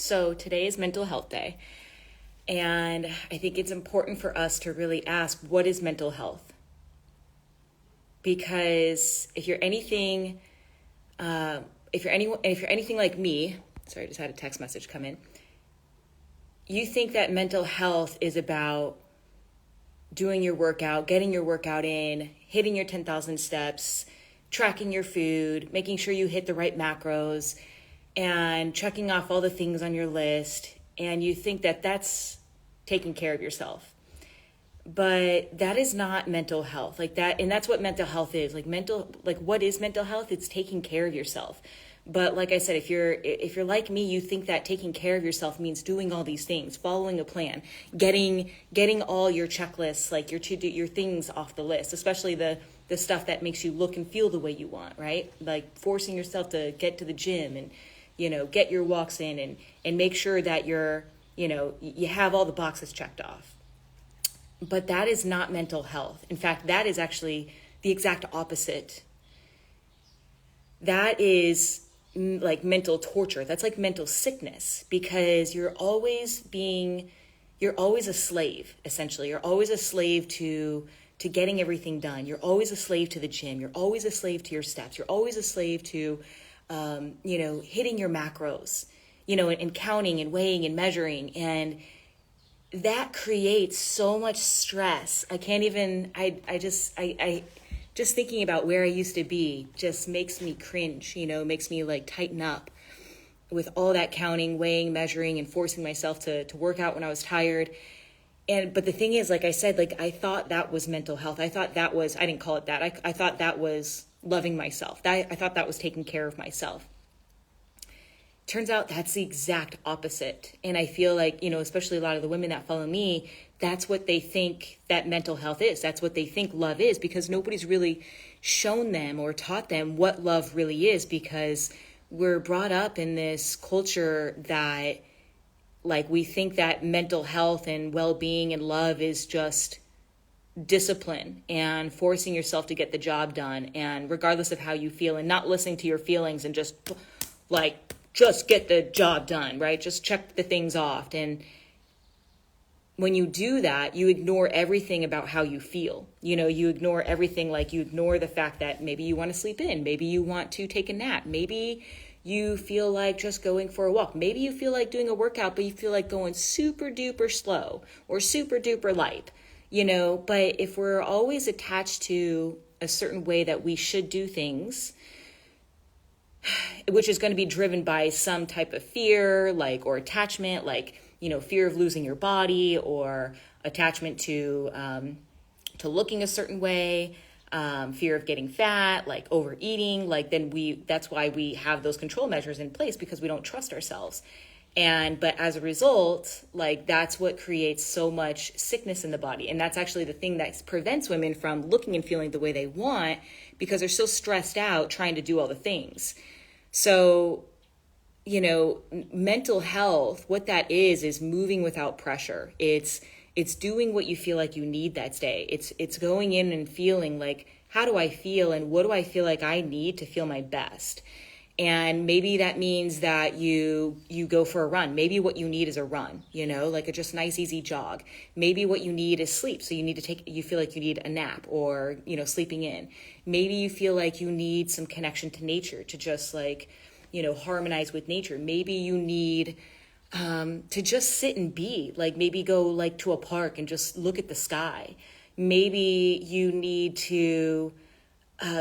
So today is Mental Health Day, and I think it's important for us to really ask, what is mental health? Because if you're anything, if you're anything like me, sorry, I just had a text message come in. You think that mental health is about doing your workout, getting your workout in, hitting your 10,000 steps, tracking your food, making sure you hit the right macros, and checking off all the things on your list. And you think that that's taking care of yourself. But that is not mental health. Like that, and that's what mental health is. What is mental health? It's taking care of yourself. But like I said, if you're like me, you think that taking care of yourself means doing all these things, following a plan, getting all your checklists, like your things off the list, especially the stuff that makes you look and feel the way you want, right? Like forcing yourself to get to the gym and, get your walks in and make sure that you have all the boxes checked off. But that is not mental health. In fact, that is actually the exact opposite. That is like mental torture. That's like mental sickness, because you're always a slave, essentially. You're always a slave to getting everything done. You're always a slave to the gym. You're always a slave to your steps. You're always a slave to, hitting your macros, and counting and weighing and measuring. And that creates so much stress. I can't even, I just thinking about where I used to be just makes me cringe, makes me like tighten up with all that counting, weighing, measuring, and forcing myself to work out when I was tired. But the thing is, like I said, like I thought that was mental health. I thought that was, I didn't call it that. I thought that was loving myself. I thought that was taking care of myself. Turns out that's the exact opposite. And I feel like, especially a lot of the women that follow me, that's what they think that mental health is. That's what they think love is, because nobody's really shown them or taught them what love really is, because we're brought up in this culture that like we think that mental health and well-being and love is just discipline and forcing yourself to get the job done, and regardless of how you feel, and not listening to your feelings and just get the job done, right? Just check the things off. And when you do that, you ignore everything about how you feel. You ignore everything, like you ignore the fact that maybe you want to sleep in, maybe you want to take a nap, maybe you feel like just going for a walk, maybe you feel like doing a workout, but you feel like going super duper slow or super duper light, But if we're always attached to a certain way that we should do things, which is going to be driven by some type of fear, or attachment, fear of losing your body, or attachment to looking a certain way, fear of getting fat, overeating, that's why we have those control measures in place, because we don't trust ourselves. But as a result, that's what creates so much sickness in the body. And that's actually the thing that prevents women from looking and feeling the way they want, because they're so stressed out trying to do all the things. So, mental health, what that is moving without pressure. It's doing what you feel like you need that day. It's going in and feeling like, how do I feel and what do I feel like I need to feel my best? And maybe that means that you go for a run. Maybe what you need is a run, like a just nice, easy jog. Maybe what you need is sleep. So you feel like you need a nap, or, sleeping in. Maybe you feel like you need some connection to nature, to just harmonize with nature. Maybe you need to just sit and be, maybe go to a park and just look at the sky. Maybe you need to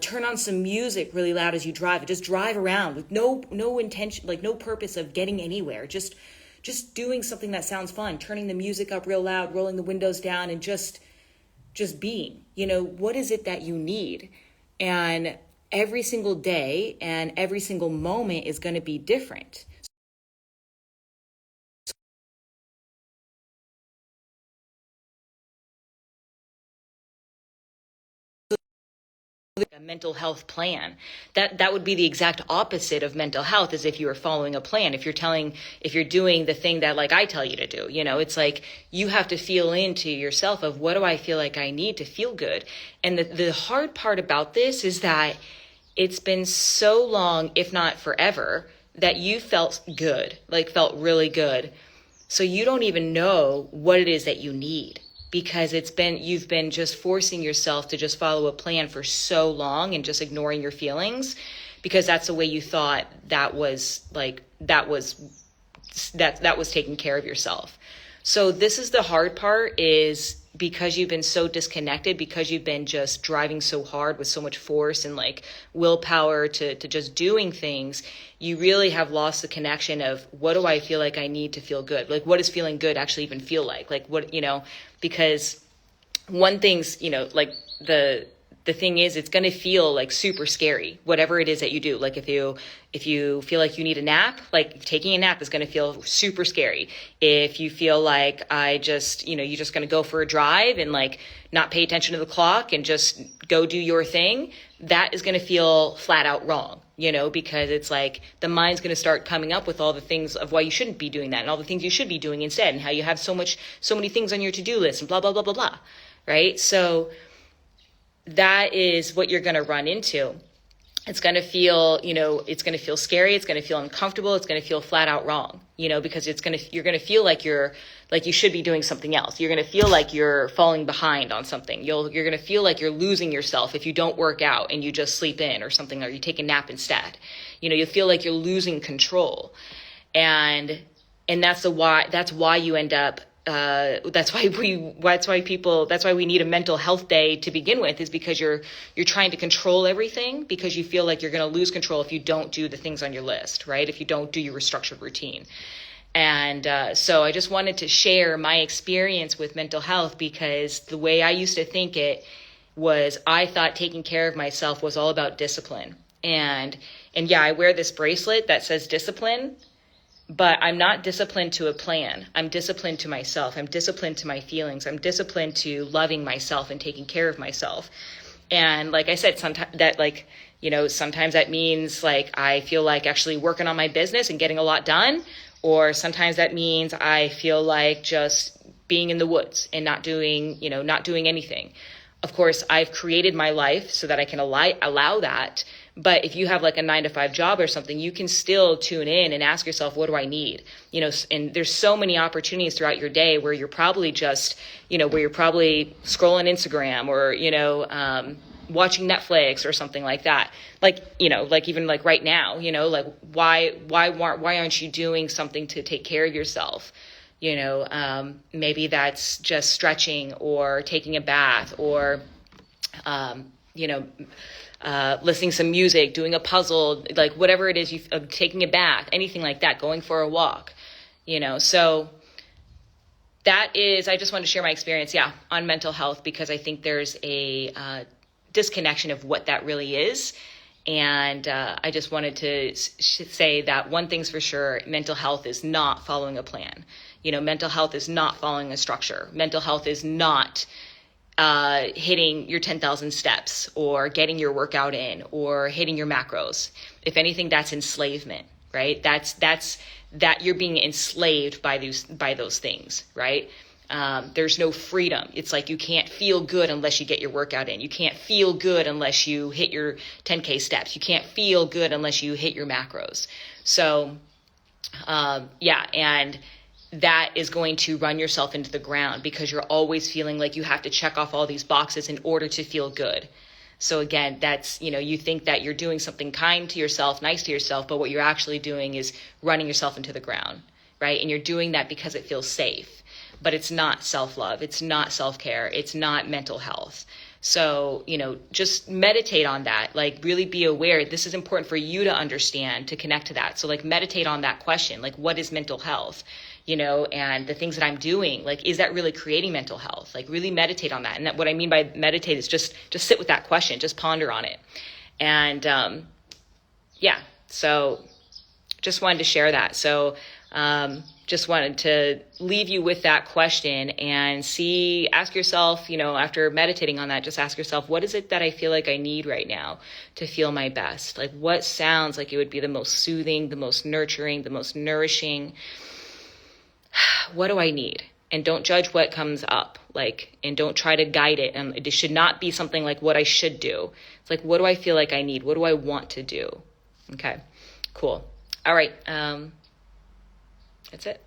turn on some music really loud as you drive, and just drive around with no intention, no purpose of getting anywhere. Just doing something that sounds fun, turning the music up real loud, rolling the windows down, and just being. What is it that you need? And every single day and every single moment is going to be different. A mental health plan. That would be the exact opposite of mental health, is if you were following a plan. If you're doing the thing that I tell you to do, it's like you have to feel into yourself of, what do I feel like I need to feel good? And the hard part about this is that it's been so long, if not forever, that you felt good, like felt really good. So you don't even know what it is that you need, because you've been just forcing yourself to just follow a plan for so long and just ignoring your feelings, because that's the way you thought that was taking care of yourself. So this is the hard part, is because you've been so disconnected, because you've been just driving so hard with so much force and like willpower to just doing things, you really have lost the connection of, what do I feel like I need to feel good? Like, what does feeling good actually even feel like? Like, what, because one thing's, like the thing is, it's going to feel like super scary, whatever it is that you do. Like if you feel like you need a nap, like taking a nap is going to feel super scary. If you feel like you're just going to go for a drive and like not pay attention to the clock and just go do your thing, that is going to feel flat out wrong, because it's like the mind's going to start coming up with all the things of why you shouldn't be doing that and all the things you should be doing instead, and how you have so many things on your to-do list and blah, blah, blah, blah, blah. Right? So that is what you're going to run into. It's going to feel, it's going to feel scary. It's going to feel uncomfortable. It's going to feel flat out wrong, because you're going to feel like you should be doing something else. You're going to feel like you're falling behind on something. You're going to feel like you're losing yourself if you don't work out and you just sleep in or something, or you take a nap instead. You'll feel like you're losing control. And that's why you end up, that's why we need a mental health day to begin with, is because you're trying to control everything, because you feel like you're going to lose control if you don't do the things on your list, right? If you don't do your structured routine. And so I just wanted to share my experience with mental health, because the way I used to think it was, I thought taking care of myself was all about discipline. And yeah, I wear this bracelet that says discipline, but I'm not disciplined to a plan. I'm disciplined to myself. I'm disciplined to my feelings. I'm disciplined to loving myself and taking care of myself. And like I said, sometimes that means like I feel like actually working on my business and getting a lot done. Or sometimes that means I feel like just being in the woods and not doing anything. Of course, I've created my life so that I can allow that. But if you have like a 9-to-5 job or something, you can still tune in and ask yourself, what do I need? And there's so many opportunities throughout your day where you're probably just, where you're probably scrolling Instagram or, watching Netflix or something like that. Like, like even like right now, like why aren't you doing something to take care of yourself? Maybe that's just stretching or taking a bath or, listening to some music, doing a puzzle, like whatever it is, taking a bath, anything like that, going for a walk, so that is, I just wanted to share my experience, on mental health, because I think there's a disconnection of what that really is. And I just wanted to say that one thing's for sure, mental health is not following a plan. Mental health is not following a structure. Mental health is not hitting your 10,000 steps or getting your workout in or hitting your macros. If anything, that's enslavement, right? That's you're being enslaved by those things, right? There's no freedom. It's like you can't feel good unless you get your workout in. You can't feel good unless you hit your 10K steps. You can't feel good unless you hit your macros. So, and that is going to run yourself into the ground, because you're always feeling like you have to check off all these boxes in order to feel good. So again, that's, you think that you're doing something kind to yourself, nice to yourself, but what you're actually doing is running yourself into the ground, right? And you're doing that because it feels safe, but it's not self-love. It's not self-care. It's not mental health. So, just meditate on that, like really be aware. This is important for you to understand, to connect to that. So like meditate on that question, like what is mental health? And the things that I'm doing, like, is that really creating mental health? Like really meditate on that. And what I mean by meditate is just sit with that question, just ponder on it. And, so just wanted to share that. So, just wanted to leave you with that question and ask yourself, after meditating on that, just ask yourself, what is it that I feel like I need right now to feel my best? Like what sounds like it would be the most soothing, the most nurturing, the most nourishing? What do I need? And don't judge what comes up, and don't try to guide it. And it should not be something like what I should do. It's like, what do I feel like I need? What do I want to do? Okay, cool. All right. That's it.